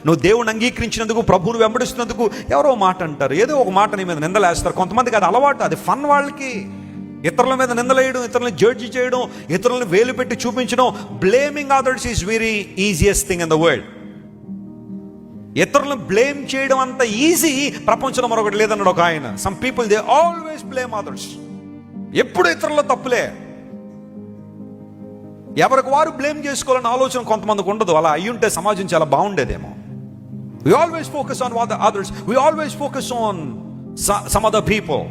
నువ్వు దేవుని అంగీకరించినందుకు, ప్రభువును వెంబడిస్తున్నందుకు ఎవరో మాట అంటారు, ఏదో ఒక మాట నీ మీద నిందలేస్తారు. కొంతమందికి అది అలవాటు, అది ఫన్ వాళ్ళకి. ఇతరుల మీద నిందలేయడం, ఇతరులను జడ్జి చేయడం, ఇతరులను వేలు పెట్టి చూపించడం. Blaming others is very easiest thing in the world. ఇతరులను బ్లేమ్ చేయడం అంత ఈజీ ప్రపంచంలో మరొకటి లేదన్నాడు ఒక ఆయన. Some people they always blame others. ఎప్పుడు ఇతరుల తప్పులే, ఎవరికి వారు బ్లేమ్ చేసుకోవాలని ఆలోచన కొంతమందికి ఉండదు. అలా అయ్యుంటే సమాజం చాలా బాగుండేదేమో. We always focus on what the others, we always focus on some other people.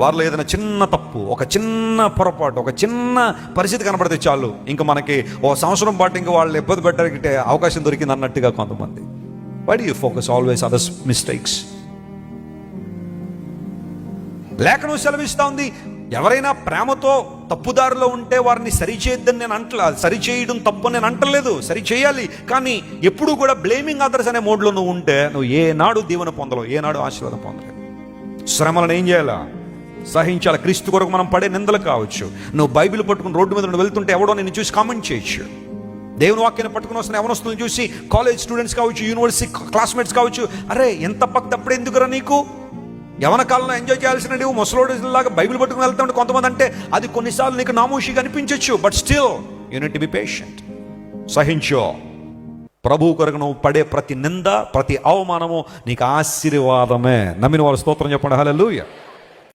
వారిలో ఏదైనా చిన్న తప్పు, ఒక చిన్న పొరపాటు, ఒక చిన్న పరిస్థితి కనబడితే చాలు, ఇంకా మనకి ఓ సంవత్సరం పాటు ఇంకా వాళ్ళు ఇబ్బంది పెట్టడానికి అవకాశం దొరికింది అన్నట్టుగా కొంతమంది. Why do you focus always others' mistakes? లేఖనం సెలవిస్తూ ఉంది, ఎవరైనా ప్రేమతో తప్పుదారిలో ఉంటే వారిని సరిచేయద్దని నేను సరిచేయడం తప్పు నేను అంటలేదు, సరిచేయాలి. కానీ ఎప్పుడు కూడా బ్లేమింగ్ అదర్స్ అనే మోడ్లో నువ్వు ఉంటే నువ్వు ఏనాడు దీవెన పొందలేవు, ఏనాడు ఆశీర్వాదం పొందలేవు. శ్రమలను ఏం చేయాలా? సహించాలి. క్రీస్తు కొరకు మనం పడే నిందలు కావచ్చు. నువ్వు బైబిల్ పట్టుకుని రోడ్డు మీద నువ్వు వెళ్తుంటే ఎవడో నిన్ను చూసి కామెంట్ చేయొచ్చు. దేవుని వాక్యాన్ని పట్టుకుని వస్తున్న యవనస్తులను చూసి, కాలేజ్ స్టూడెంట్స్ కావచ్చు, యూనివర్సిటీ క్లాస్మేట్స్ కావచ్చు, అరే ఎంత భక్తి అప్పుడే ఎందుకురా నీకు, యవన కాలంలో ఎంజాయ్ చేయాల్సిన నువ్వు ముసలోడిలాగా బైబిల్ పట్టుకుని వెళ్తామంటే కొంతమంది అంటే అది కొన్నిసార్లు నీకు నామోషిగా అనిపించవచ్చు. But still you need to be patient. సహించో. ప్రభువు కొరకు నువ్వు పడే ప్రతి నింద, ప్రతి అవమానము నీకు ఆశీర్వాదమే. నమ్మిన వారు స్తోత్రం చెప్పండి. హల్లెలూయా.